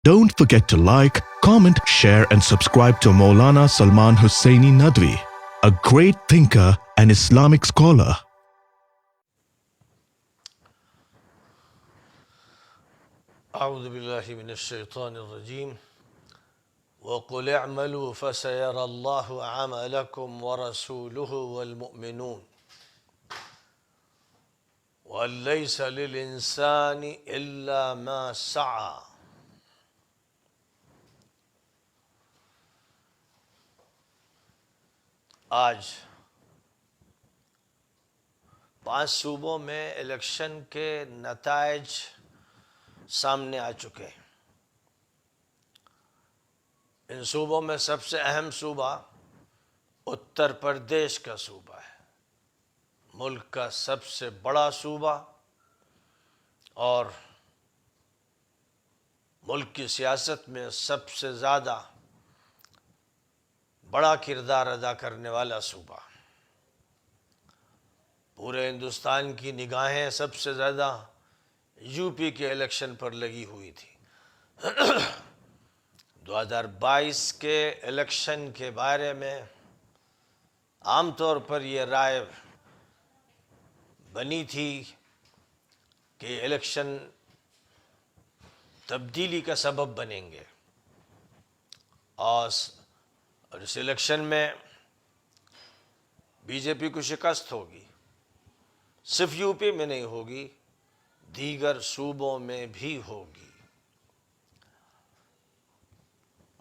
Don't forget to like, comment, share and subscribe to Maulana Salman Hussaini Nadwi, a great thinker and Islamic scholar. اعوذ باللہ من الشیطان الرجیم وقل اعملوا فسيرى الله عملكم ورسوله والمؤمنون وأن ليس للإنسان إلا ما سعى. آج 5 صوبوں میں الیکشن کے نتائج سامنے آ چکے ہیں. ان صوبوں میں سب سے اہم صوبہ اتر پردیش کا صوبہ ہے، ملک کا سب سے بڑا صوبہ اور ملک کی سیاست میں سب سے زیادہ بڑا کردار ادا کرنے والا صوبہ. پورے ہندوستان کی نگاہیں سب سے زیادہ یو پی کے الیکشن پر لگی ہوئی تھی. 2022 کے الیکشن کے بارے میں عام طور پر یہ رائے بنی تھی کہ الیکشن تبدیلی کا سبب بنیں گے اور اس الیکشن میں بی جے پی کو شکست ہوگی. صرف یو پی میں نہیں ہوگی، دیگر صوبوں میں بھی ہوگی.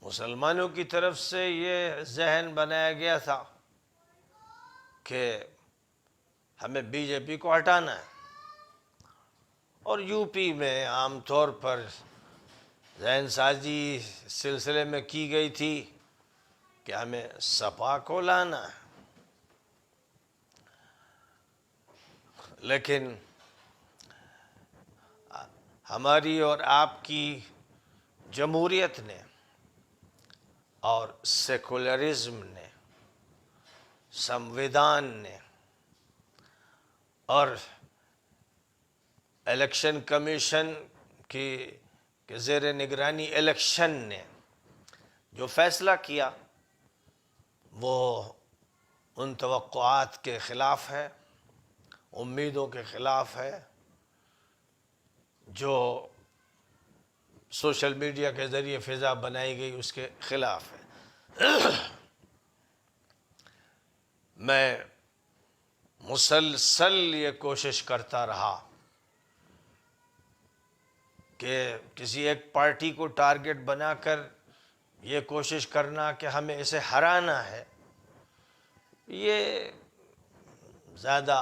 مسلمانوں کی طرف سے یہ ذہن بنایا گیا تھا کہ ہمیں بی جے پی کو ہٹانا ہے، اور یو پی میں عام طور پر ذہن سازی سلسلے میں کی گئی تھی کہ ہمیں سپا کو لانا ہے. لیکن ہماری اور آپ کی جمہوریت نے اور سیکولرزم نے، سمویدان نے اور الیکشن کمیشن کی زیر نگرانی الیکشن نے جو فیصلہ کیا وہ ان توقعات کے خلاف ہے، امیدوں کے خلاف ہے جو سوشل میڈیا کے ذریعے فضا بنائی گئی، اس کے خلاف ہے. میں مسلسل یہ کوشش کرتا رہا کہ کسی ایک پارٹی کو ٹارگٹ بنا کر یہ کوشش کرنا کہ ہمیں اسے ہرانا ہے، یہ زیادہ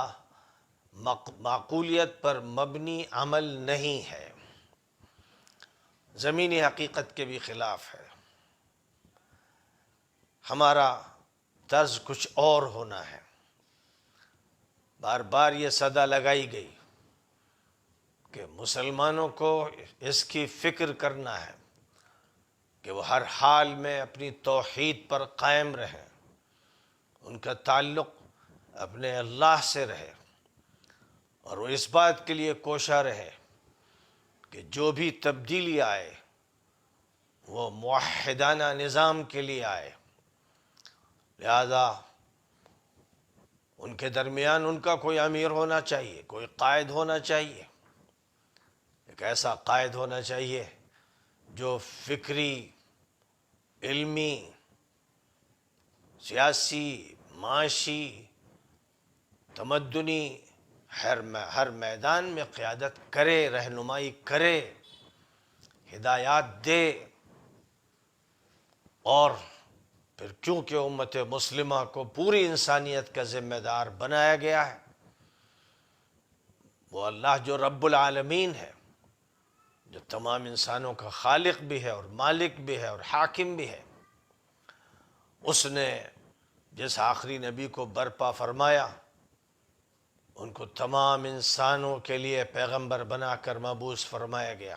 معقولیت پر مبنی عمل نہیں ہے، زمینی حقیقت کے بھی خلاف ہے. ہمارا طرز کچھ اور ہونا ہے. بار بار یہ صدا لگائی گئی کہ مسلمانوں کو اس کی فکر کرنا ہے کہ وہ ہر حال میں اپنی توحید پر قائم رہیں، ان کا تعلق اپنے اللہ سے رہے، اور وہ اس بات کے لیے کوشاں رہے کہ جو بھی تبدیلی آئے وہ موحدانہ نظام کے لیے آئے. لہذا ان کے درمیان ان کا کوئی امیر ہونا چاہیے، کوئی قائد ہونا چاہیے، ایک ایسا قائد ہونا چاہیے جو فکری، علمی، سیاسی، معاشی، تمدنی ہر میدان میں قیادت کرے، رہنمائی کرے، ہدایات دے. اور پھر کیونکہ امت مسلمہ کو پوری انسانیت کا ذمہ دار بنایا گیا ہے، وہ اللہ جو رب العالمین ہے، جو تمام انسانوں کا خالق بھی ہے اور مالک بھی ہے اور حاکم بھی ہے، اس نے جس آخری نبی کو برپا فرمایا، ان کو تمام انسانوں کے لیے پیغمبر بنا کر مبعوث فرمایا گیا.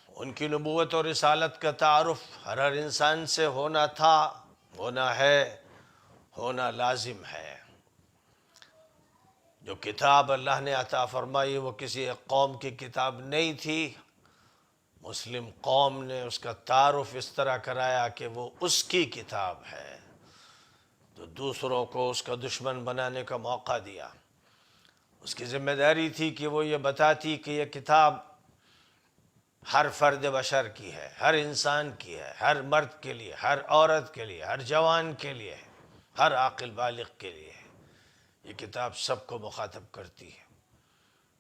ان کی نبوت اور رسالت کا تعارف ہر انسان سے ہونا تھا، ہونا ہے، ہونا لازم ہے. جو کتاب اللہ نے عطا فرمائی وہ کسی ایک قوم کی کتاب نہیں تھی، مسلم قوم نے اس کا تعارف اس طرح کرایا کہ وہ اس کی کتاب ہے، تو دوسروں کو اس کا دشمن بنانے کا موقع دیا۔ اس کی ذمہ داری تھی کہ وہ یہ بتاتی کہ یہ کتاب ہر فرد بشر کی ہے، ہر انسان کی ہے، ہر مرد کے لیے، ہر عورت کے لیے، ہر جوان کے لیے ہے، ہر عاقل بالغ کے لیے ہے۔ یہ کتاب سب کو مخاطب کرتی ہے۔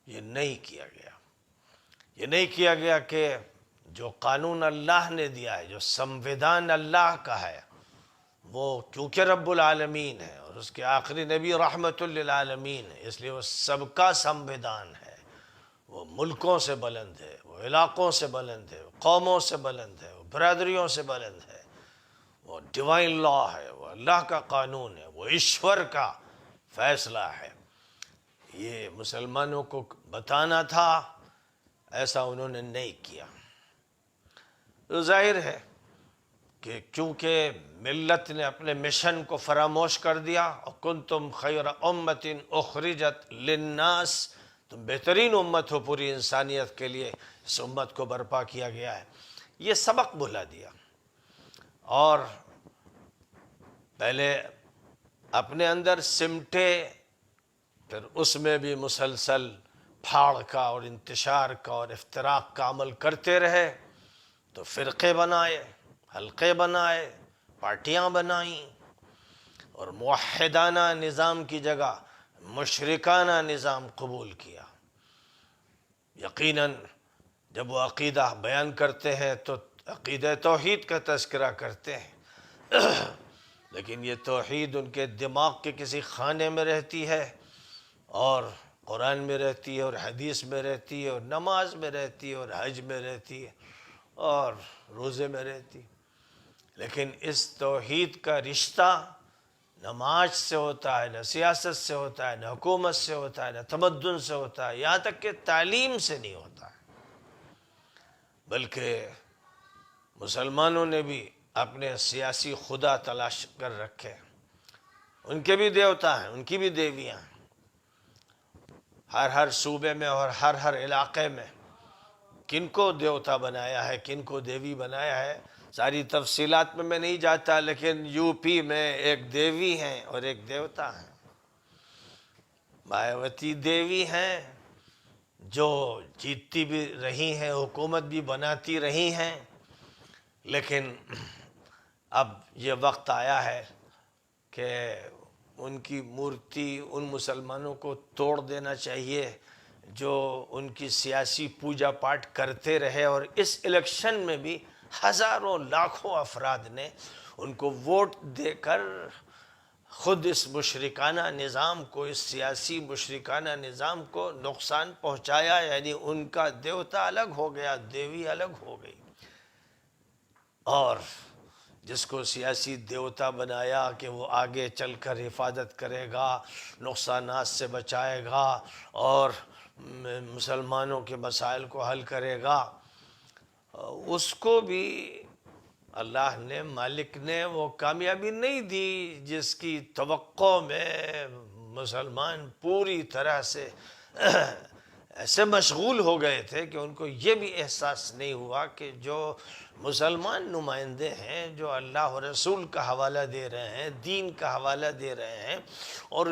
یہ نہیں کیا گیا، یہ نہیں کیا گیا کہ جو قانون اللہ نے دیا ہے، جو سمویدان اللہ کا ہے، وہ کیونکہ رب العالمین ہے اور اس کے آخری نبی رحمت للعالمین ہے، اس لیے وہ سب کا سمویدان ہے۔ وہ ملکوں سے بلند ہے، وہ علاقوں سے بلند ہے، وہ قوموں سے بلند ہے، وہ برادریوں سے بلند ہے، وہ ڈیوائن لا ہے، وہ اللہ کا قانون ہے، وہ ایشور کا فیصلہ ہے۔ یہ مسلمانوں کو بتانا تھا، ایسا انہوں نے نہیں کیا۔ تو ظاہر ہے کہ کیونکہ ملت نے اپنے مشن کو فراموش کر دیا، وَكُنْتُمْ خَيْرَ أُمَّةٍ أُخْرِجَتْ لِلنَّاسِ، تم بہترین امت ہو پوری انسانیت کے لیے، اس امت کو برپا کیا گیا ہے۔ یہ سبق بھلا دیا، اور پہلے اپنے اندر سمٹے، پھر اس میں بھی مسلسل پھاڑ کا اور انتشار کا اور افتراق کا عمل کرتے رہے، تو فرقے بنائے، حلقے بنائے، پارٹیاں بنائیں، اور موحدانہ نظام کی جگہ مشرکانہ نظام قبول کیا۔ یقیناً جب وہ عقیدہ بیان کرتے ہیں تو عقیدہ توحید کا تذکرہ کرتے ہیں، لیکن یہ توحید ان کے دماغ کے کسی خانے میں رہتی ہے، اور قرآن میں رہتی ہے، اور حدیث میں رہتی ہے، اور نماز میں رہتی ہے، اور حج میں رہتی ہے، اور روزے میں رہتی ہے۔ لیکن اس توحید کا رشتہ نہ مارچ سے ہوتا ہے، نہ سیاست سے ہوتا ہے، نہ حکومت سے ہوتا ہے، نہ تمدن سے ہوتا ہے، یہاں تک کہ تعلیم سے نہیں ہوتا ہے، بلکہ مسلمانوں نے بھی اپنے سیاسی خدا تلاش کر رکھے۔ ان کے بھی دیوتا ہیں، ان کی بھی دیویاں ہیں، ہر صوبے میں اور ہر علاقے میں کن کو دیوتا بنایا ہے، کن کو دیوی بنایا ہے، ساری تفصیلات میں نہیں جاتا، لیکن یو پی میں ایک دیوی ہیں اور ایک دیوتا ہیں۔ مایاوتی دیوی ہیں جو جیتتی بھی رہی ہیں، حکومت بھی بناتی رہی ہیں، لیکن اب یہ وقت آیا ہے کہ ان کی مورتی ان مسلمانوں کو توڑ دینا چاہیے جو ان کی سیاسی پوجا پاٹ کرتے رہے، اور اس الیکشن میں بھی ہزاروں لاکھوں افراد نے ان کو ووٹ دے کر خود اس مشرکانہ نظام کو، اس سیاسی مشرکانہ نظام کو نقصان پہنچایا، یعنی ان کا دیوتا الگ ہو گیا، دیوی الگ ہو گئی، اور جس کو سیاسی دیوتا بنایا کہ وہ آگے چل کر حفاظت کرے گا، نقصانات سے بچائے گا اور مسلمانوں کے مسائل کو حل کرے گا، اس کو بھی اللہ نے، مالک نے وہ کامیابی نہیں دی جس کی توقع میں مسلمان پوری طرح سے ایسے مشغول ہو گئے تھے کہ ان کو یہ بھی احساس نہیں ہوا کہ جو مسلمان نمائندے ہیں، جو اللہ و رسول کا حوالہ دے رہے ہیں، دین کا حوالہ دے رہے ہیں، اور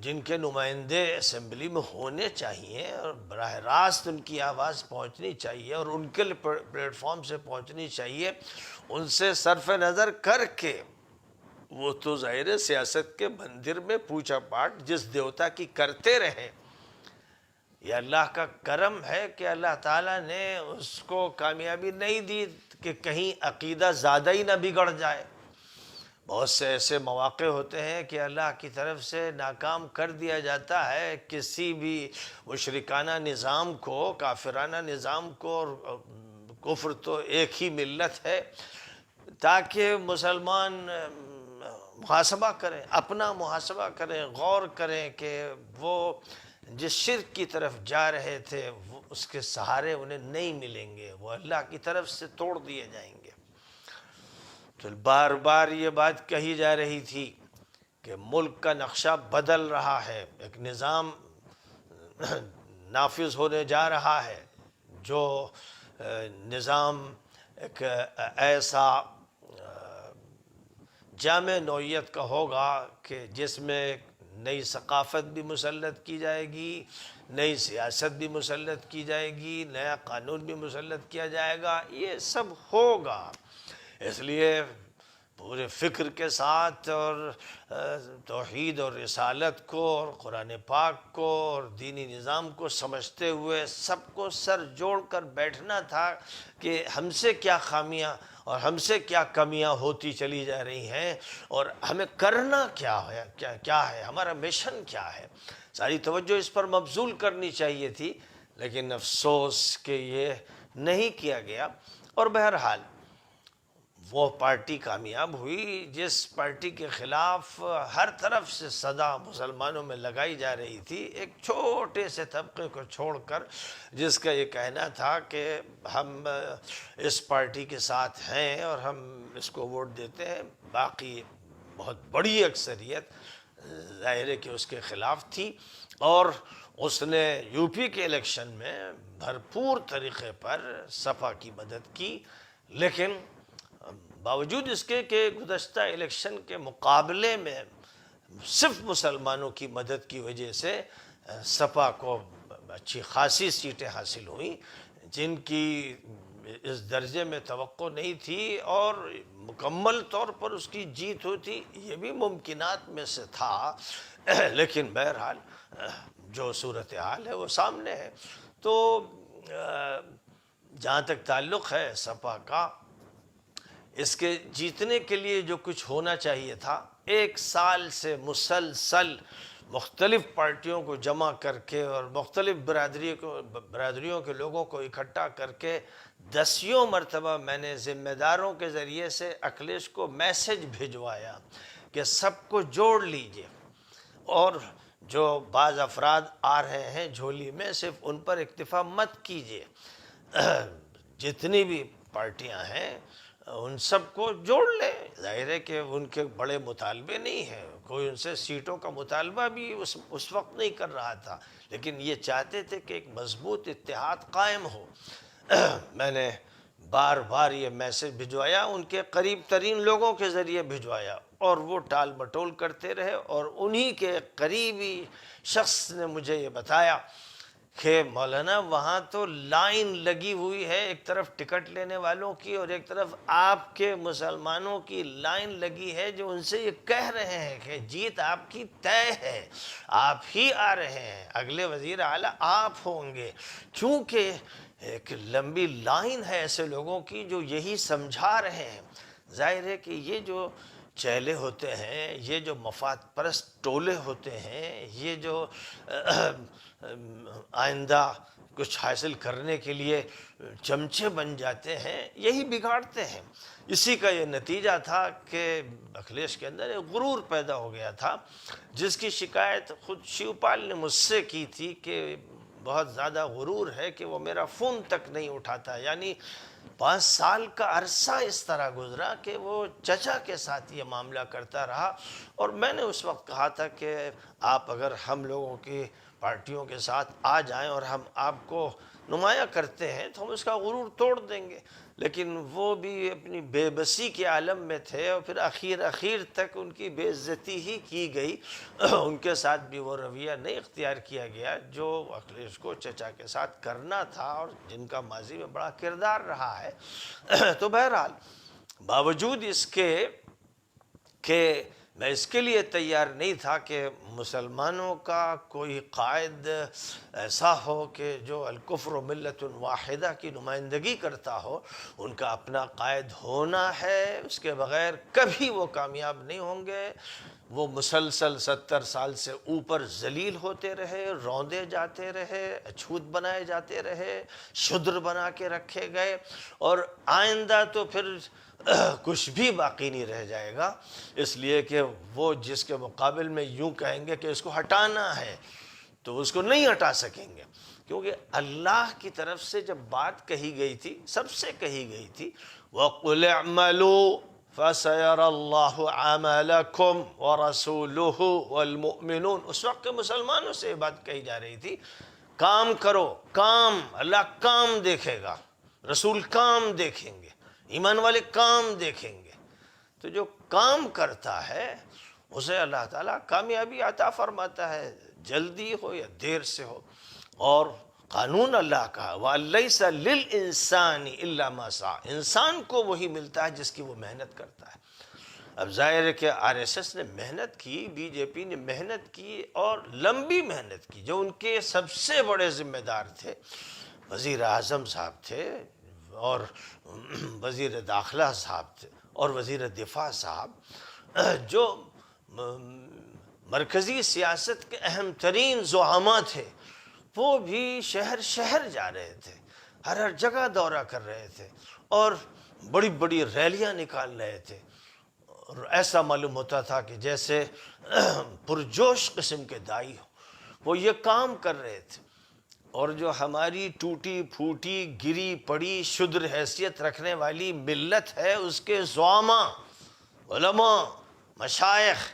جن کے نمائندے اسمبلی میں ہونے چاہیے اور براہ راست ان کی آواز پہنچنی چاہیے اور ان کے پلیٹ فارم سے پہنچنی چاہیے، ان سے صرف نظر کر کے وہ تو ظاہر سیاست کے مندر میں پوجا پاٹ جس دیوتا کی کرتے رہے۔ یہ اللہ کا کرم ہے کہ اللہ تعالیٰ نے اس کو کامیابی نہیں دی کہ کہیں عقیدہ زیادہ ہی نہ بگڑ جائے۔ بہت سے ایسے مواقع ہوتے ہیں کہ اللہ کی طرف سے ناکام کر دیا جاتا ہے کسی بھی مشرکانہ نظام کو، کافرانہ نظام کو، اور کفر تو ایک ہی ملت ہے، تاکہ مسلمان محاسبہ کریں، اپنا محاسبہ کریں، غور کریں کہ وہ جس شرک کی طرف جا رہے تھے وہ اس کے سہارے انہیں نہیں ملیں گے، وہ اللہ کی طرف سے توڑ دیے جائیں گے۔ تو بار بار یہ بات کہی جا رہی تھی کہ ملک کا نقشہ بدل رہا ہے، ایک نظام نافذ ہونے جا رہا ہے جو نظام ایک ایسا جامع نوعیت کا ہوگا کہ جس میں نئی ثقافت بھی مسلط کی جائے گی، نئی سیاست بھی مسلط کی جائے گی، نیا قانون بھی مسلط کیا جائے گا، یہ سب ہوگا۔ اس لیے پورے فکر کے ساتھ اور توحید اور رسالت کو اور قرآن پاک کو اور دینی نظام کو سمجھتے ہوئے سب کو سر جوڑ کر بیٹھنا تھا کہ ہم سے کیا خامیاں اور ہم سے کیا کمیاں ہوتی چلی جا رہی ہیں اور ہمیں کرنا کیا ہے، ہمارا مشن کیا ہے۔ ساری توجہ اس پر مبذول کرنی چاہیے تھی، لیکن افسوس کہ یہ نہیں کیا گیا۔ اور بہرحال وہ پارٹی کامیاب ہوئی جس پارٹی کے خلاف ہر طرف سے صدا مسلمانوں میں لگائی جا رہی تھی، ایک چھوٹے سے طبقے کو چھوڑ کر، جس کا یہ کہنا تھا کہ ہم اس پارٹی کے ساتھ ہیں اور ہم اس کو ووٹ دیتے ہیں۔ باقی بہت بڑی اکثریت ظاہر ہے کہ اس کے خلاف تھی، اور اس نے یو پی کے الیکشن میں بھرپور طریقے پر سپا کی مدد کی، لیکن باوجود اس کے کہ گزشتہ الیکشن کے مقابلے میں صرف مسلمانوں کی مدد کی وجہ سے سپا کو اچھی خاصی سیٹیں حاصل ہوئیں، جن کی اس درجے میں توقع نہیں تھی، اور مکمل طور پر اس کی جیت ہوتی یہ بھی ممکنات میں سے تھا، لیکن بہرحال جو صورتحال ہے وہ سامنے ہے۔ تو جہاں تک تعلق ہے سپا کا، اس کے جیتنے کے لیے جو کچھ ہونا چاہیے تھا، ایک سال سے مسلسل مختلف پارٹیوں کو جمع کر کے اور مختلف برادریوں کے لوگوں کو اکٹھا کر کے 10 مرتبہ میں نے ذمہ داروں کے ذریعے سے اکھلیش کو میسج بھجوایا کہ سب کو جوڑ لیجئے، اور جو بعض افراد آ رہے ہیں جھولی میں صرف ان پر اکتفا مت کیجئے، جتنی بھی پارٹیاں ہیں ان سب کو جوڑ لیں۔ ظاہر ہے کہ ان کے بڑے مطالبے نہیں ہیں، کوئی ان سے سیٹوں کا مطالبہ بھی اس وقت نہیں کر رہا تھا، لیکن یہ چاہتے تھے کہ ایک مضبوط اتحاد قائم ہو۔ میں نے بار بار یہ میسج بھجوایا، ان کے قریب ترین لوگوں کے ذریعے بھجوایا، اور وہ ٹال مٹول کرتے رہے، اور انہی کے قریبی شخص نے مجھے یہ بتایا کہ مولانا وہاں تو لائن لگی ہوئی ہے، ایک طرف ٹکٹ لینے والوں کی اور ایک طرف آپ کے مسلمانوں کی لائن لگی ہے، جو ان سے یہ کہہ رہے ہیں کہ جیت آپ کی طے ہے، آپ ہی آ رہے ہیں، اگلے وزیر اعلیٰ آپ ہوں گے، کیونکہ ایک لمبی لائن ہے ایسے لوگوں کی جو یہی سمجھا رہے ہیں۔ ظاہر ہے کہ یہ جو چہلے ہوتے ہیں، یہ جو مفاد پرست ٹولے ہوتے ہیں، یہ جو آئندہ کچھ حاصل کرنے کے لیے چمچے بن جاتے ہیں، یہی بگاڑتے ہیں۔ اسی کا یہ نتیجہ تھا کہ اکھلیش کے اندر ایک غرور پیدا ہو گیا تھا، جس کی شکایت خود شیو پال نے مجھ سے کی تھی کہ بہت زیادہ غرور ہے کہ وہ میرا فون تک نہیں اٹھاتا، یعنی 5 سال کا عرصہ اس طرح گزرا کہ وہ چچا کے ساتھ یہ معاملہ کرتا رہا، اور میں نے اس وقت کہا تھا کہ آپ اگر ہم لوگوں کی پارٹیوں کے ساتھ آ جائیں اور ہم آپ کو نمایاں کرتے ہیں تو ہم اس کا غرور توڑ دیں گے، لیکن وہ بھی اپنی بے بسی کے عالم میں تھے، اور پھر اخیر تک ان کی بے عزتی ہی کی گئی، ان کے ساتھ بھی وہ رویہ نہیں اختیار کیا گیا جو اکھلیش کو چچا کے ساتھ کرنا تھا، اور جن کا ماضی میں بڑا کردار رہا ہے۔ تو بہرحال باوجود اس کے کہ میں اس کے لیے تیار نہیں تھا کہ مسلمانوں کا کوئی قائد ایسا ہو کہ جو الکفر ملت واحدہ کی نمائندگی کرتا ہو، ان کا اپنا قائد ہونا ہے، اس کے بغیر کبھی وہ کامیاب نہیں ہوں گے۔ وہ مسلسل 70 سال سے اوپر ذلیل ہوتے رہے، روندے جاتے رہے، اچھوت بنائے جاتے رہے، شدر بنا کے رکھے گئے، اور آئندہ تو پھر کچھ بھی باقی نہیں رہ جائے گا، اس لیے کہ وہ جس کے مقابل میں یوں کہیں گے کہ اس کو ہٹانا ہے تو اس کو نہیں ہٹا سکیں گے، کیونکہ اللہ کی طرف سے جب بات کہی گئی تھی، سب سے کہی گئی تھی وَقُلِ اعْمَلُوا فَسَيَرَى اللَّهُ عَمَلَكُمْ وَرَسُولُهُ وَالْمُؤْمِنُونَ، اس وقت کے مسلمانوں سے یہ بات کہی جا رہی تھی، کام کرو، کام، اللہ کام دیکھے گا، رسول کام دیکھیں گے، ایمان والے کام دیکھیں گے، تو جو کام کرتا ہے اسے اللہ تعالیٰ کامیابی عطا فرماتا ہے، جلدی ہو یا دیر سے ہو۔ اور قانون اللہ کا وَلَيْسَ لِلْإِنسَانِ إِلَّا مَا سَعَى، انسان کو وہی ملتا ہے جس کی وہ محنت کرتا ہے۔ اب ظاہر ہے کہ RSS نے محنت کی، بی جے پی نے محنت کی اور لمبی محنت کی۔ جو ان کے سب سے بڑے ذمہ دار تھے وزیر اعظم صاحب تھے، اور وزیر داخلہ صاحب تھے، اور وزیر دفاع صاحب، جو مرکزی سیاست کے اہم ترین زعماء تھے، وہ بھی شہر شہر جا رہے تھے، ہر جگہ دورہ کر رہے تھے اور بڑی بڑی ریلیاں نکال رہے تھے، اور ایسا معلوم ہوتا تھا کہ جیسے پرجوش قسم کے دائی ہو، وہ یہ کام کر رہے تھے۔ اور جو ہماری ٹوٹی پھوٹی گری پڑی شدر حیثیت رکھنے والی ملت ہے، اس کے زعماء، علماء، مشائخ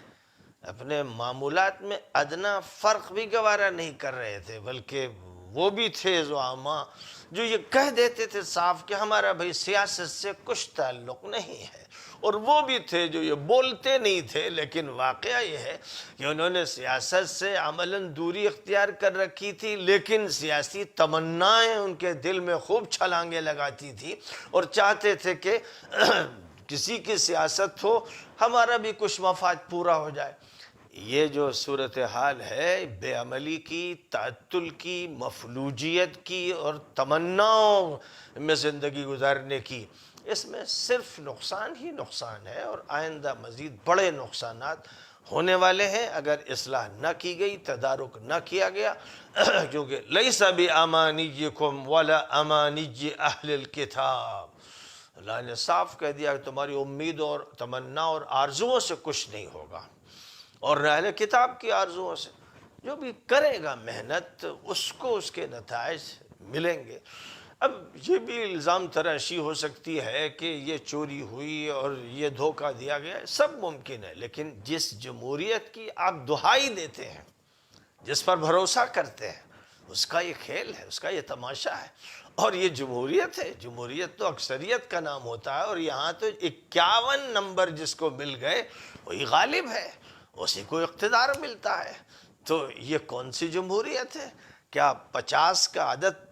اپنے معمولات میں ادنا فرق بھی گوارا نہیں کر رہے تھے، بلکہ وہ بھی تھے زعماء جو یہ کہہ دیتے تھے صاف کہ ہمارا بھائی سیاست سے کچھ تعلق نہیں ہے، اور وہ بھی تھے جو یہ بولتے نہیں تھے، لیکن واقعہ یہ ہے کہ انہوں نے سیاست سے عملاً دوری اختیار کر رکھی تھی، لیکن سیاسی تمنائیں ان کے دل میں خوب چھلانگیں لگاتی تھی، اور چاہتے تھے کہ کسی کی سیاست ہو، ہمارا بھی کچھ مفاد پورا ہو جائے۔ یہ جو صورتحال ہے بے عملی کی، تعطل کی، مفلوجیت کی اور تمناؤں میں زندگی گزارنے کی، اس میں صرف نقصان ہی نقصان ہے، اور آئندہ مزید بڑے نقصانات ہونے والے ہیں اگر اصلاح نہ کی گئی، تدارک نہ کیا گیا، کیونکہ لیس بِأَمَانِيِّكُمْ وَلَا أَمَانِيِّ أَهْلِ الْكِتَابِ، اللہ نے صاف کہہ دیا کہ تمہاری امید اور تمنا اور آرزوؤں سے کچھ نہیں ہوگا، اور نہ اہل کتاب کی آرزوؤں سے۔ جو بھی کرے گا محنت، اس کو اس کے نتائج ملیں گے۔ اب یہ بھی الزام تراشی ہو سکتی ہے کہ یہ چوری ہوئی اور یہ دھوکہ دیا گیا، سب ممکن ہے، لیکن جس جمہوریت کی آپ دہائی دیتے ہیں، جس پر بھروسہ کرتے ہیں، اس کا یہ کھیل ہے، اس کا یہ تماشا ہے، اور یہ جمہوریت ہے۔ جمہوریت تو اکثریت کا نام ہوتا ہے، اور یہاں تو 51 نمبر جس کو مل گئے وہی غالب ہے، اسی کو اقتدار ملتا ہے۔ تو یہ کون سی جمہوریت ہے؟ کیا 50 کا عدد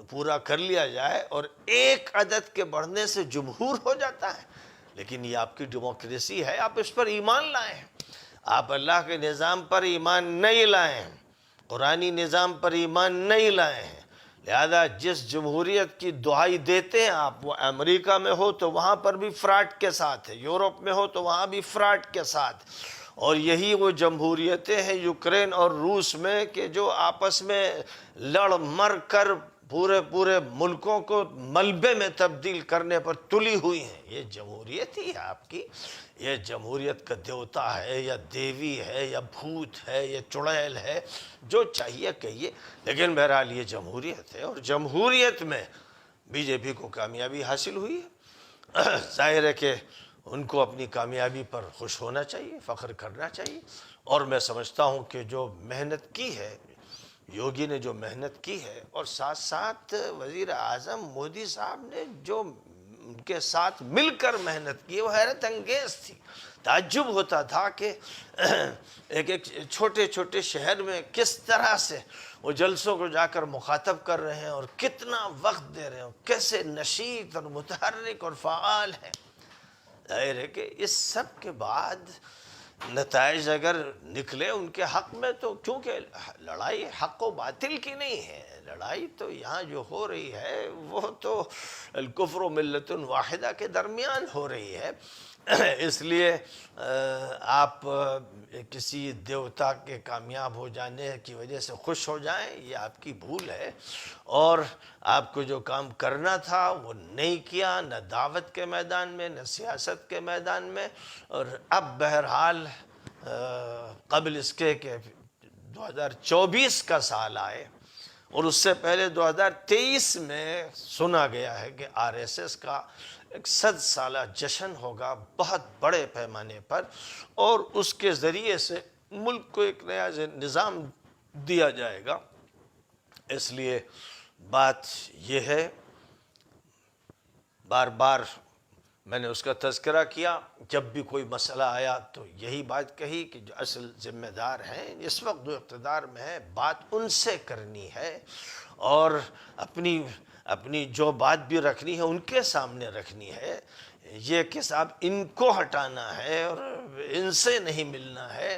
پورا کر لیا جائے اور ایک عدد کے بڑھنے سے جمہور ہو جاتا ہے؟ لیکن یہ آپ کی ڈیموکریسی ہے، آپ اس پر ایمان لائیں۔ آپ اللہ کے نظام پر ایمان نہیں لائیں، قرآنی نظام پر ایمان نہیں لائے ہیں، لہذا جس جمہوریت کی دہائی دیتے ہیں آپ، وہ امریکہ میں ہو تو وہاں پر بھی فراڈ کے ساتھ ہے، یورپ میں ہو تو وہاں بھی فراڈ کے ساتھ، اور یہی وہ جمہوریتیں ہیں یوکرین اور روس میں کہ جو آپس میں لڑ مر کر پورے ملکوں کو ملبے میں تبدیل کرنے پر تلی ہوئی ہیں۔ یہ جمہوریت ہی ہے آپ کی؟ یہ جمہوریت کا دیوتا ہے یا دیوی ہے یا بھوت ہے یا چڑیل ہے، جو چاہیے کہیے، لیکن بہرحال یہ جمہوریت ہے، اور جمہوریت میں بی جے پی کو کامیابی حاصل ہوئی ہے۔ ظاہر ہے کہ ان کو اپنی کامیابی پر خوش ہونا چاہیے، فخر کرنا چاہیے، اور میں سمجھتا ہوں کہ جو محنت کی ہے یوگی نے، جو محنت کی ہے، اور ساتھ ساتھ وزیر اعظم مودی صاحب نے جو ان کے ساتھ مل کر محنت کی، وہ حیرت انگیز تھی۔ تعجب ہوتا تھا کہ ایک چھوٹے چھوٹے شہر میں کس طرح سے وہ جلسوں کو جا کر مخاطب کر رہے ہیں، اور کتنا وقت دے رہے ہیں، کیسے نشیط اور متحرک اور فعال ہیں۔ ظاہر ہے کہ اس سب کے بعد نتائج اگر نکلے ان کے حق میں، تو کیونکہ لڑائی حق و باطل کی نہیں ہے، لڑائی تو یہاں جو ہو رہی ہے وہ تو الکفر و ملت واحدہ کے درمیان ہو رہی ہے، اس لیے آپ کسی دیوتا کے کامیاب ہو جانے کی وجہ سے خوش ہو جائیں، یہ آپ کی بھول ہے، اور آپ کو جو کام کرنا تھا وہ نہیں کیا، نہ دعوت کے میدان میں، نہ سیاست کے میدان میں، اور اب بہرحال قبل اس کے کہ 2024 کا سال آئے، اور اس سے پہلے 2023 میں سنا گیا ہے کہ RSS کا ایک 100 سالہ جشن ہوگا بہت بڑے پیمانے پر، اور اس کے ذریعے سے ملک کو ایک نیا نظام دیا جائے گا۔ اس لیے بات یہ ہے بار بار میں نے اس کا تذکرہ کیا، جب بھی کوئی مسئلہ آیا تو یہی بات کہی کہ جو اصل ذمہ دار ہیں اس وقت جو اقتدار میں ہے، بات ان سے کرنی ہے، اور اپنی جو بات بھی رکھنی ہے ان کے سامنے رکھنی ہے۔ یہ کہ صاحب ان کو ہٹانا ہے اور ان سے نہیں ملنا ہے،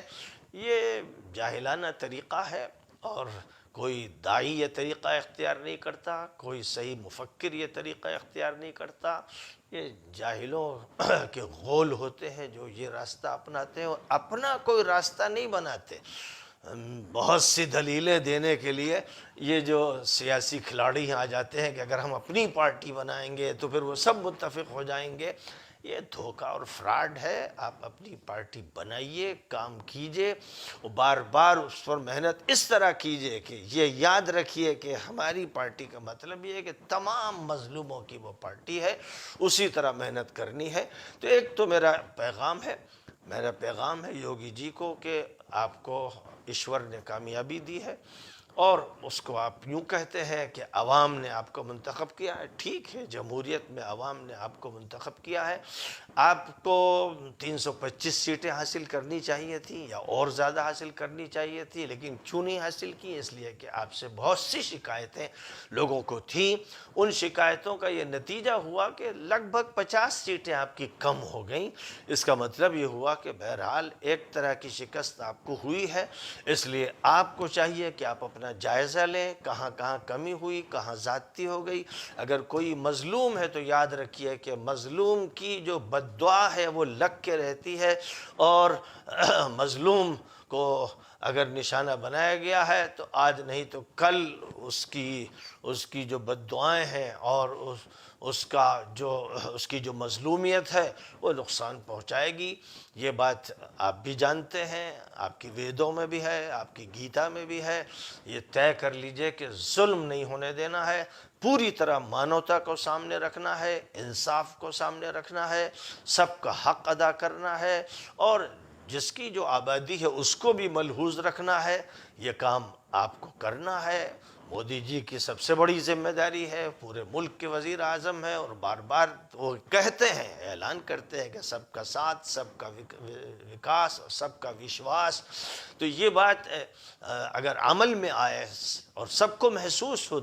یہ جاہلانہ طریقہ ہے، اور کوئی داعی یہ طریقہ اختیار نہیں کرتا، کوئی صحیح مفکر یہ طریقہ اختیار نہیں کرتا۔ یہ جاہلوں کے غول ہوتے ہیں جو یہ راستہ اپناتے ہیں، اور اپنا کوئی راستہ نہیں بناتے۔ بہت سی دلیلیں دینے کے لیے یہ جو سیاسی کھلاڑی آ جاتے ہیں کہ اگر ہم اپنی پارٹی بنائیں گے تو پھر وہ سب متفق ہو جائیں گے، یہ دھوکہ اور فراڈ ہے۔ آپ اپنی پارٹی بنائیے، کام کیجئے، اور بار بار اس پر محنت اس طرح کیجئے کہ یہ یاد رکھیے کہ ہماری پارٹی کا مطلب یہ ہے کہ تمام مظلوموں کی وہ پارٹی ہے، اسی طرح محنت کرنی ہے۔ تو ایک تو میرا پیغام ہے یوگی جی کو کہ آپ کو ایشور نے کامیابی دی ہے، اور اس کو آپ یوں کہتے ہیں کہ عوام نے آپ کو منتخب کیا ہے۔ ٹھیک ہے، جمہوریت میں عوام نے آپ کو منتخب کیا ہے، آپ کو 325 سیٹیں حاصل کرنی چاہیے تھیں یا اور زیادہ حاصل کرنی چاہیے تھی، لیکن کیوں نہیں حاصل کی؟ اس لیے کہ آپ سے بہت سی شکایتیں لوگوں کو تھیں۔ ان شکایتوں کا یہ نتیجہ ہوا کہ لگ بھگ 50 سیٹیں آپ کی کم ہو گئیں۔ اس کا مطلب یہ ہوا کہ بہرحال ایک طرح کی شکست آپ کو ہوئی ہے۔ اس لیے آپ کو چاہیے کہ آپ اپنا جائزہ لیں، کہاں کہاں کمی ہوئی، کہاں زیادتی ہو گئی۔ اگر کوئی مظلوم ہے تو یاد رکھیے کہ مظلوم کی جو بد دعا ہے وہ لگ کے رہتی ہے، اور مظلوم کو اگر نشانہ بنایا گیا ہے تو آج نہیں تو کل اس کی جو بد دعائیں ہیں اور اس کی جو مظلومیت ہے وہ نقصان پہنچائے گی۔ یہ بات آپ بھی جانتے ہیں، آپ کی ویدوں میں بھی ہے، آپ کی گیتا میں بھی ہے۔ یہ طے کر لیجئے کہ ظلم نہیں ہونے دینا ہے، پوری طرح مانوتا کو سامنے رکھنا ہے، انصاف کو سامنے رکھنا ہے، سب کا حق ادا کرنا ہے، اور جس کی جو آبادی ہے اس کو بھی ملحوظ رکھنا ہے۔ یہ کام آپ کو کرنا ہے۔ مودی جی کی سب سے بڑی ذمہ داری ہے، پورے ملک کے وزیر اعظم ہیں، اور بار بار وہ کہتے ہیں، اعلان کرتے ہیں کہ سب کا ساتھ، سب کا وکاس اور سب کا وشواس۔ تو یہ بات اگر عمل میں آئے اور سب کو محسوس ہو،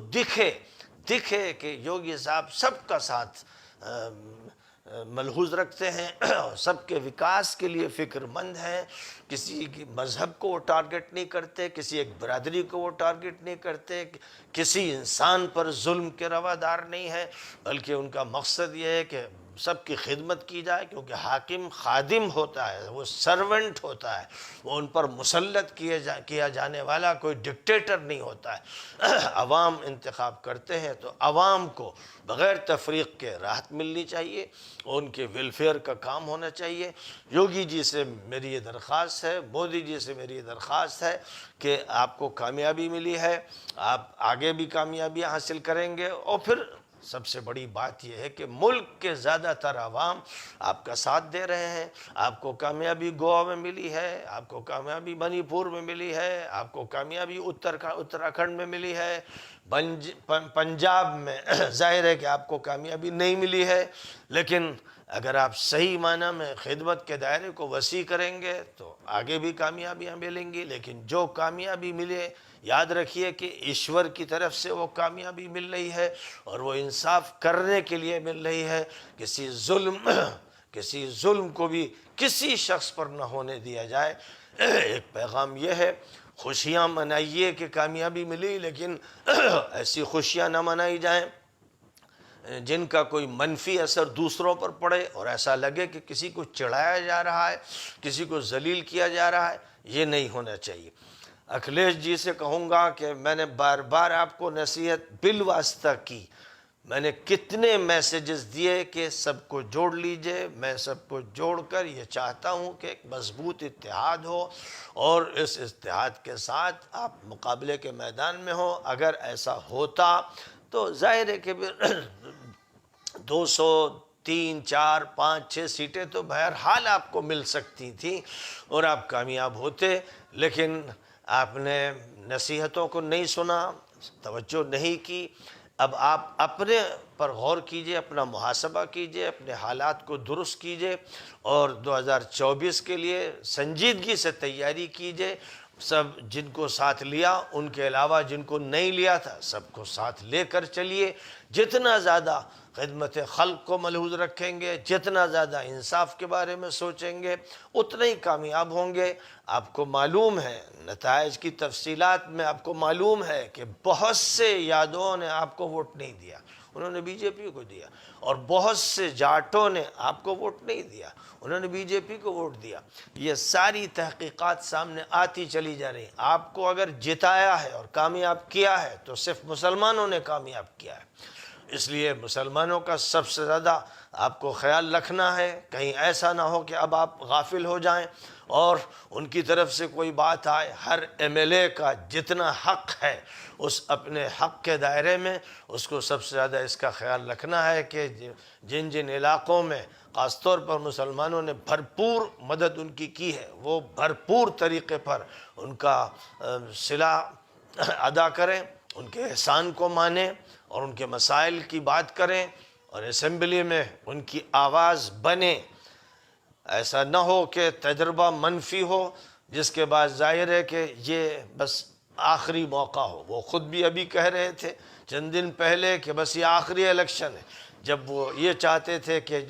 دکھے کہ یوگی صاحب سب کا ساتھ ملحوظ رکھتے ہیں اور سب کے وکاس کے لیے فکر مند ہیں، کسی کی مذہب کو وہ ٹارگٹ نہیں کرتے، کسی ایک برادری کو وہ ٹارگٹ نہیں کرتے، کسی انسان پر ظلم کے روادار نہیں ہے، بلکہ ان کا مقصد یہ ہے کہ سب کی خدمت کی جائے، کیونکہ حاکم خادم ہوتا ہے، وہ سرونٹ ہوتا ہے، وہ ان پر مسلط کیا جانے والا کوئی ڈکٹیٹر نہیں ہوتا ہے۔ عوام انتخاب کرتے ہیں تو عوام کو بغیر تفریق کے راحت ملنی چاہیے، ان کے ویلفیئر کا کام ہونا چاہیے۔ یوگی جی سے میری یہ درخواست ہے، مودی جی سے میری یہ درخواست ہے کہ آپ کو کامیابی ملی ہے، آپ آگے بھی کامیابیاں حاصل کریں گے، اور پھر سب سے بڑی بات یہ ہے کہ ملک کے زیادہ تر عوام آپ کا ساتھ دے رہے ہیں۔ آپ کو کامیابی گوا میں ملی ہے، آپ کو کامیابی منی پور میں ملی ہے، آپ کو کامیابی اتراکھنڈ میں ملی ہے، پنجاب میں ظاہر ہے کہ آپ کو کامیابی نہیں ملی ہے، لیکن اگر آپ صحیح معنی میں خدمت کے دائرے کو وسیع کریں گے تو آگے بھی کامیابیاں ملیں گی۔ لیکن جو کامیابی ملے، یاد رکھیے کہ ایشور کی طرف سے وہ کامیابی مل رہی ہے، اور وہ انصاف کرنے کے لیے مل رہی ہے۔ کسی ظلم کو بھی کسی شخص پر نہ ہونے دیا جائے۔ ایک پیغام یہ ہے، خوشیاں منائیے کہ کامیابی ملی، لیکن ایسی خوشیاں نہ منائی جائیں جن کا کوئی منفی اثر دوسروں پر پڑے، اور ایسا لگے کہ کسی کو چڑھایا جا رہا ہے، کسی کو ذلیل کیا جا رہا ہے۔ یہ نہیں ہونا چاہیے۔ اکھلیش جی سے کہوں گا کہ میں نے بار بار آپ کو نصیحت بالواسطہ کی، میں نے کتنے میسیجز دیے کہ سب کو جوڑ لیجئے۔ میں سب کو جوڑ کر یہ چاہتا ہوں کہ ایک مضبوط اتحاد ہو، اور اس اتحاد کے ساتھ آپ مقابلے کے میدان میں ہو۔ اگر ایسا ہوتا تو ظاہر ہے کہ 200، 3، 4، 5، 6 سیٹیں تو بہرحال آپ کو مل سکتی تھیں اور آپ کامیاب ہوتے، لیکن آپ نے نصیحتوں کو نہیں سنا، توجہ نہیں کی۔ اب آپ اپنے پر غور کیجئے، اپنا محاسبہ کیجئے، اپنے حالات کو درست کیجئے اور 2024 کے لیے سنجیدگی سے تیاری کیجئے۔ سب جن کو ساتھ لیا، ان کے علاوہ جن کو نہیں لیا تھا، سب کو ساتھ لے کر چلیے۔ جتنا زیادہ خدمت خلق کو ملحوظ رکھیں گے، جتنا زیادہ انصاف کے بارے میں سوچیں گے، اتنے ہی کامیاب ہوں گے۔ آپ کو معلوم ہے، نتائج کی تفصیلات میں آپ کو معلوم ہے کہ بہت سے یادوں نے آپ کو ووٹ نہیں دیا، انہوں نے بی جے پی کو دیا، اور بہت سے جاٹوں نے آپ کو ووٹ نہیں دیا، انہوں نے بی جے پی کو ووٹ دیا۔ یہ ساری تحقیقات سامنے آتی چلی جا رہی ہیں۔ آپ کو اگر جتایا ہے اور کامیاب کیا ہے تو صرف مسلمانوں نے کامیاب کیا ہے۔ اس لیے مسلمانوں کا سب سے زیادہ آپ کو خیال رکھنا ہے، کہیں ایسا نہ ہو کہ اب آپ غافل ہو جائیں اور ان کی طرف سے کوئی بات آئے۔ ہر ایم ایل اے کا جتنا حق ہے اس اپنے حق کے دائرے میں اس کو سب سے زیادہ اس کا خیال رکھنا ہے کہ جن جن علاقوں میں خاص طور پر مسلمانوں نے بھرپور مدد ان کی ہے، وہ بھرپور طریقے پر ان کا صلہ ادا کریں، ان کے احسان کو مانیں اور ان کے مسائل کی بات کریں اور اسمبلی میں ان کی آواز بنے۔ ایسا نہ ہو کہ تجربہ منفی ہو، جس کے بعد ظاہر ہے کہ یہ بس آخری موقع ہو۔ وہ خود بھی ابھی کہہ رہے تھے چند دن پہلے کہ بس یہ آخری الیکشن ہے، جب وہ یہ چاہتے تھے کہ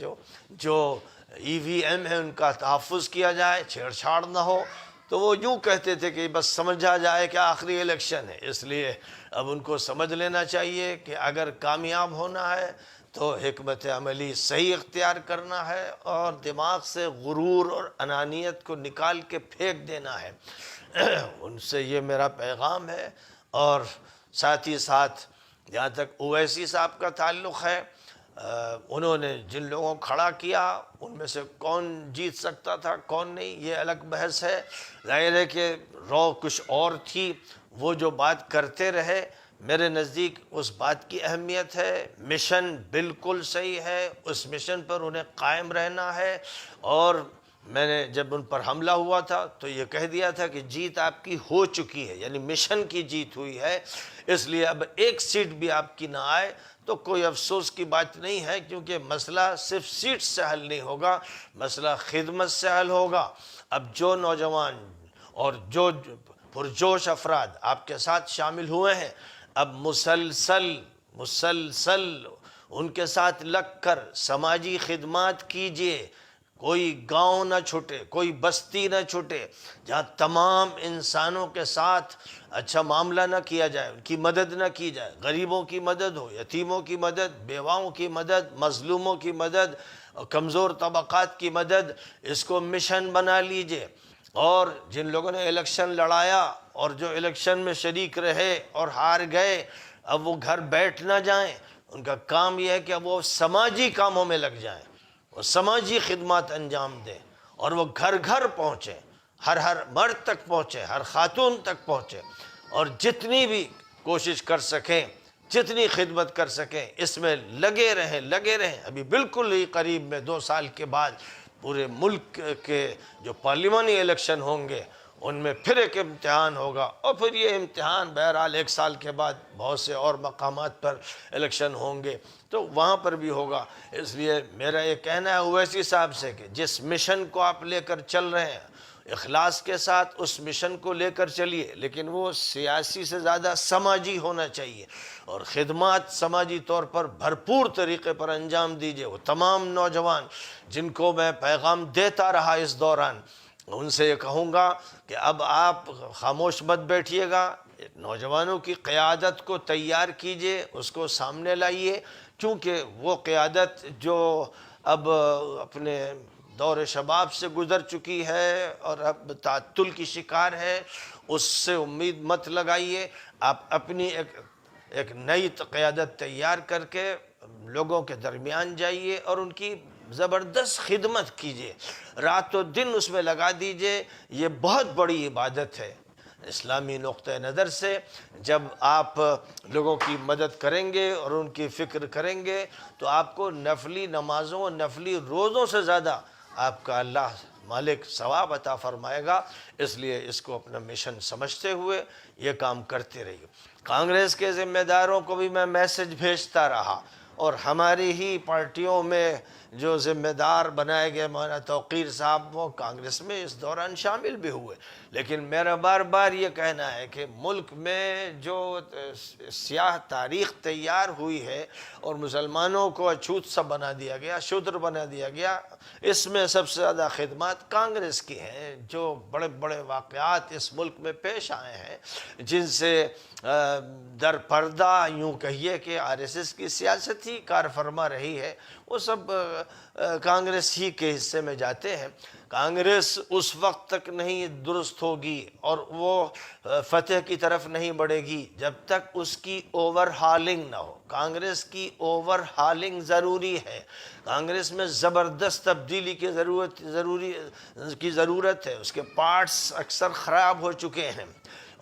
جو ای وی ایم ہے ان کا تحفظ کیا جائے، چھیڑ چھاڑ نہ ہو، تو وہ یوں کہتے تھے کہ بس سمجھا جائے کہ آخری الیکشن ہے۔ اس لیے اب ان کو سمجھ لینا چاہیے کہ اگر کامیاب ہونا ہے تو حکمت عملی صحیح اختیار کرنا ہے اور دماغ سے غرور اور انانیت کو نکال کے پھینک دینا ہے۔ ان سے یہ میرا پیغام ہے۔ اور ساتھ ہی ساتھ جہاں تک اویسی صاحب کا تعلق ہے، انہوں نے جن لوگوں کو کھڑا کیا ان میں سے کون جیت سکتا تھا کون نہیں، یہ الگ بحث ہے۔ ظاہر ہے کہ رو کچھ اور تھی، وہ جو بات کرتے رہے، میرے نزدیک اس بات کی اہمیت ہے۔ مشن بالکل صحیح ہے، اس مشن پر انہیں قائم رہنا ہے۔ اور میں نے جب ان پر حملہ ہوا تھا تو یہ کہہ دیا تھا کہ جیت آپ کی ہو چکی ہے، یعنی مشن کی جیت ہوئی ہے، اس لیے اب ایک سیٹ بھی آپ کی نہ آئے تو کوئی افسوس کی بات نہیں ہے، کیونکہ مسئلہ صرف سیٹ سے حل نہیں ہوگا، مسئلہ خدمت سے حل ہوگا۔ اب جو نوجوان اور جو پرجوش افراد آپ کے ساتھ شامل ہوئے ہیں، اب مسلسل ان کے ساتھ لگ کر سماجی خدمات کیجئے۔ کوئی گاؤں نہ چھوٹے، کوئی بستی نہ چھوٹے جہاں تمام انسانوں کے ساتھ اچھا معاملہ نہ کیا جائے، ان کی مدد نہ کی جائے۔ غریبوں کی مدد ہو، یتیموں کی مدد، بیواؤں کی مدد، مظلوموں کی مدد، کمزور طبقات کی مدد، اس کو مشن بنا لیجئے۔ اور جن لوگوں نے الیکشن لڑایا اور جو الیکشن میں شریک رہے اور ہار گئے، اب وہ گھر بیٹھ نہ جائیں، ان کا کام یہ ہے کہ اب وہ سماجی کاموں میں لگ جائیں، وہ سماجی خدمات انجام دیں اور وہ گھر گھر پہنچیں، ہر مرد تک پہنچیں، ہر خاتون تک پہنچیں، اور جتنی بھی کوشش کر سکیں، جتنی خدمت کر سکیں اس میں لگے رہیں۔ ابھی بالکل ہی قریب میں 2 سال کے بعد پورے ملک کے جو پارلیمانی الیکشن ہوں گے ان میں پھر ایک امتحان ہوگا، اور پھر یہ امتحان بہرحال 1 سال کے بعد بہت سے اور مقامات پر الیکشن ہوں گے تو وہاں پر بھی ہوگا۔ اس لیے میرا یہ کہنا ہے اویسی صاحب سے کہ جس مشن کو آپ لے کر چل رہے ہیں، اخلاص کے ساتھ اس مشن کو لے کر چلیے، لیکن وہ سیاسی سے زیادہ سماجی ہونا چاہیے، اور خدمات سماجی طور پر بھرپور طریقے پر انجام دیجئے۔ وہ تمام نوجوان جن کو میں پیغام دیتا رہا اس دوران، ان سے یہ کہوں گا کہ اب آپ خاموش مت بیٹھیے گا، نوجوانوں کی قیادت کو تیار کیجئے، اس کو سامنے لائیے، کیونکہ وہ قیادت جو اب اپنے دور شباب سے گزر چکی ہے اور اب تعطل کی شکار ہے، اس سے امید مت لگائیے۔ آپ اپنی ایک نئی قیادت تیار کر کے لوگوں کے درمیان جائیے اور ان کی زبردست خدمت کیجئے، رات و دن اس میں لگا دیجئے۔ یہ بہت بڑی عبادت ہے اسلامی نقطہ نظر سے۔ جب آپ لوگوں کی مدد کریں گے اور ان کی فکر کریں گے تو آپ کو نفلی نمازوں، نفلی روزوں سے زیادہ آپ کا اللہ مالک ثواب عطا فرمائے گا، اس لیے اس کو اپنا مشن سمجھتے ہوئے یہ کام کرتے رہیے۔ کانگریس کے ذمہ داروں کو بھی میں میسج بھیجتا رہا، اور ہماری ہی پارٹیوں میں جو ذمہ دار بنائے گئے، مولانا توقیر صاحب وہ کانگریس میں اس دوران شامل بھی ہوئے، لیکن میرا بار بار یہ کہنا ہے کہ ملک میں جو سیاہ تاریخ تیار ہوئی ہے اور مسلمانوں کو اچھوت سا بنا دیا گیا، شودر بنا دیا گیا، اس میں سب سے زیادہ خدمات کانگریس کی ہیں۔ جو بڑے بڑے واقعات اس ملک میں پیش آئے ہیں، جن سے در پردہ یوں کہیے کہ RSS کی سیاست ہی کار فرما رہی ہے، وہ سب کانگریس ہی کے حصے میں جاتے ہیں۔ کانگریس اس وقت تک نہیں درست ہوگی اور وہ فتح کی طرف نہیں بڑھے گی جب تک اس کی اوور ہالنگ نہ ہو۔ کانگریس کی اوور ہالنگ ضروری ہے، کانگریس میں زبردست تبدیلی کی ضرورت ہے۔ اس کے پارٹس اکثر خراب ہو چکے ہیں،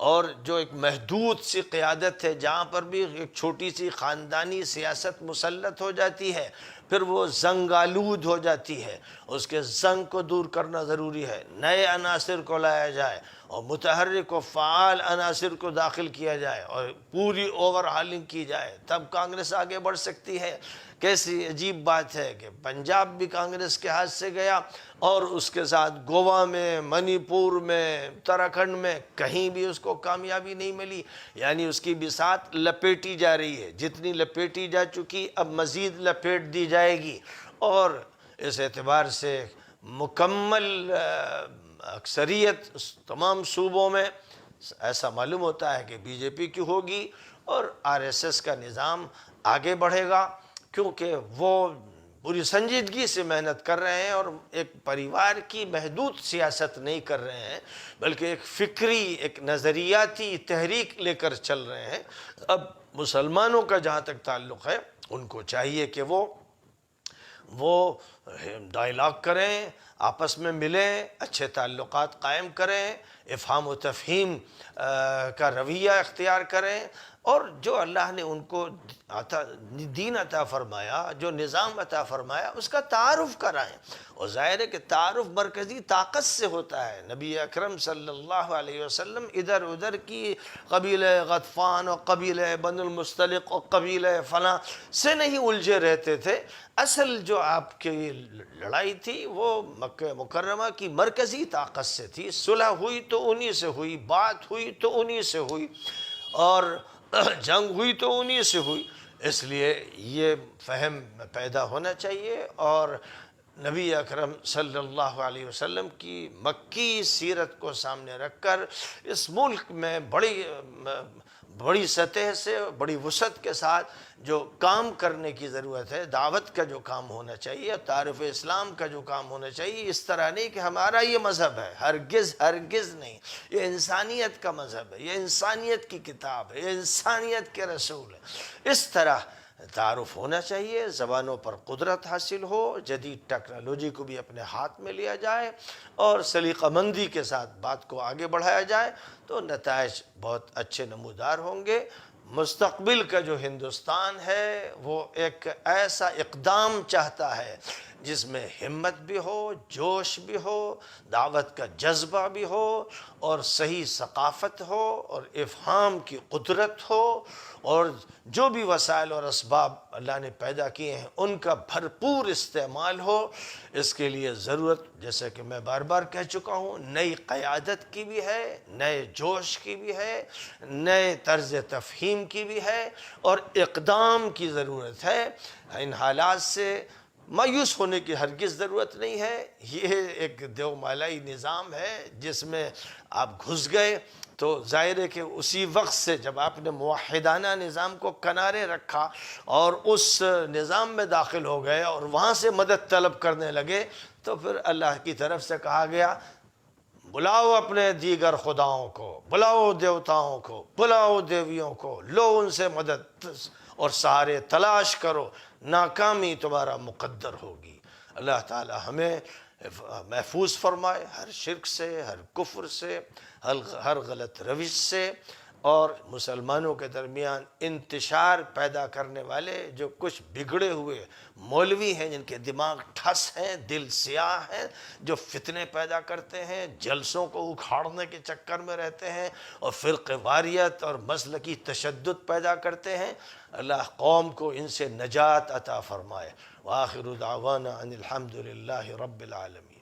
اور جو ایک محدود سی قیادت ہے، جہاں پر بھی ایک چھوٹی سی خاندانی سیاست مسلط ہو جاتی ہے، پھر وہ زنگ آلود ہو جاتی ہے۔ اس کے زنگ کو دور کرنا ضروری ہے، نئے عناصر کو لایا جائے اور متحرک و فعال عناصر کو داخل کیا جائے اور پوری اوور ہالنگ کی جائے، تب کانگریس آگے بڑھ سکتی ہے۔ کیسی عجیب بات ہے کہ پنجاب بھی کانگریس کے ہاتھ سے گیا، اور اس کے ساتھ گوا میں، منی پور میں، اتراکھنڈ میں کہیں بھی اس کو کامیابی نہیں ملی، یعنی اس کی بساط لپیٹی جا رہی ہے۔ جتنی لپیٹی جا چکی، اب مزید لپیٹ دی جائے گی، اور اس اعتبار سے مکمل اکثریت تمام صوبوں میں ایسا معلوم ہوتا ہے کہ BJP کی ہوگی، اور RSS کا نظام آگے بڑھے گا، کیونکہ وہ پوری سنجیدگی سے محنت کر رہے ہیں اور ایک پریوار کی محدود سیاست نہیں کر رہے ہیں، بلکہ ایک فکری، ایک نظریاتی تحریک لے کر چل رہے ہیں۔ اب مسلمانوں کا جہاں تک تعلق ہے، ان کو چاہیے کہ وہ ڈائلاگ کریں، آپس میں ملیں، اچھے تعلقات قائم کریں، افہام و تفہیم کا رویہ اختیار کریں، اور جو اللہ نے ان کو دین عطا فرمایا، جو نظام عطا فرمایا، اس کا تعارف کرائیں۔ اور ظاہر ہے کہ تعارف مرکزی طاقت سے ہوتا ہے۔ نبی اکرم صلی اللہ علیہ وسلم ادھر ادھر کی قبیلہ غطفان اور قبیلہ بن المستلق اور قبیلہ فلاں سے نہیں الجھے رہتے تھے۔ اصل جو آپ کی لڑائی تھی وہ مکہ مکرمہ کی مرکزی طاقت سے تھی۔ صلح ہوئی تو انہی سے ہوئی، بات ہوئی تو انہی سے ہوئی، اور جنگ ہوئی تو انہی سے ہوئی۔ اس لیے یہ فہم پیدا ہونا چاہیے، اور نبی اکرم صلی اللہ علیہ وسلم کی مکی سیرت کو سامنے رکھ کر اس ملک میں بڑی سطح سے، بڑی وسعت کے ساتھ جو کام کرنے کی ضرورت ہے، دعوت کا جو کام ہونا چاہیے، تعارف اسلام کا جو کام ہونا چاہیے، اس طرح نہیں کہ ہمارا یہ مذہب ہے، ہرگز نہیں، یہ انسانیت کا مذہب ہے، یہ انسانیت کی کتاب ہے، یہ انسانیت کے رسول ہے۔ اس طرح تعارف ہونا چاہیے، زبانوں پر قدرت حاصل ہو، جدید ٹیکنالوجی کو بھی اپنے ہاتھ میں لیا جائے، اور سلیقہ مندی کے ساتھ بات کو آگے بڑھایا جائے، تو نتائج بہت اچھے نمودار ہوں گے۔ مستقبل کا جو ہندوستان ہے وہ ایک ایسا اقدام چاہتا ہے جس میں ہمت بھی ہو، جوش بھی ہو، دعوت کا جذبہ بھی ہو، اور صحیح ثقافت ہو، اور افہام کی قدرت ہو، اور جو بھی وسائل اور اسباب اللہ نے پیدا کیے ہیں ان کا بھرپور استعمال ہو۔ اس کے لیے ضرورت، جیسے کہ میں بار بار کہہ چکا ہوں، نئی قیادت کی بھی ہے، نئے جوش کی بھی ہے، نئے طرز تفہیم کی بھی ہے، اور اقدام کی ضرورت ہے۔ ان حالات سے مایوس ہونے کی ہرگز ضرورت نہیں ہے۔ یہ ایک دیومالائی نظام ہے جس میں آپ گھس گئے تو ظاہر ہے کہ اسی وقت سے جب آپ نے موحدانہ نظام کو کنارے رکھا اور اس نظام میں داخل ہو گئے اور وہاں سے مدد طلب کرنے لگے، تو پھر اللہ کی طرف سے کہا گیا بلاؤ اپنے دیگر خداؤں کو، بلاؤ دیوتاؤں کو، بلاؤ دیویوں کو، لو ان سے مدد اور سہارے تلاش کرو، ناکامی تمہارا مقدر ہوگی۔ اللہ تعالی ہمیں محفوظ فرمائے ہر شرک سے، ہر کفر سے، ہر غلط روش سے، اور مسلمانوں کے درمیان انتشار پیدا کرنے والے جو کچھ بگڑے ہوئے مولوی ہیں، جن کے دماغ ٹھس ہیں، دل سیاہ ہیں، جو فتنے پیدا کرتے ہیں، جلسوں کو اکھاڑنے کے چکر میں رہتے ہیں اور فرقہ واریت اور مسلکی تشدد پیدا کرتے ہیں، اللہ قوم کو ان سے نجات عطا فرمائے۔ وآخر دعوانا ان الحمد للہ رب العالمین۔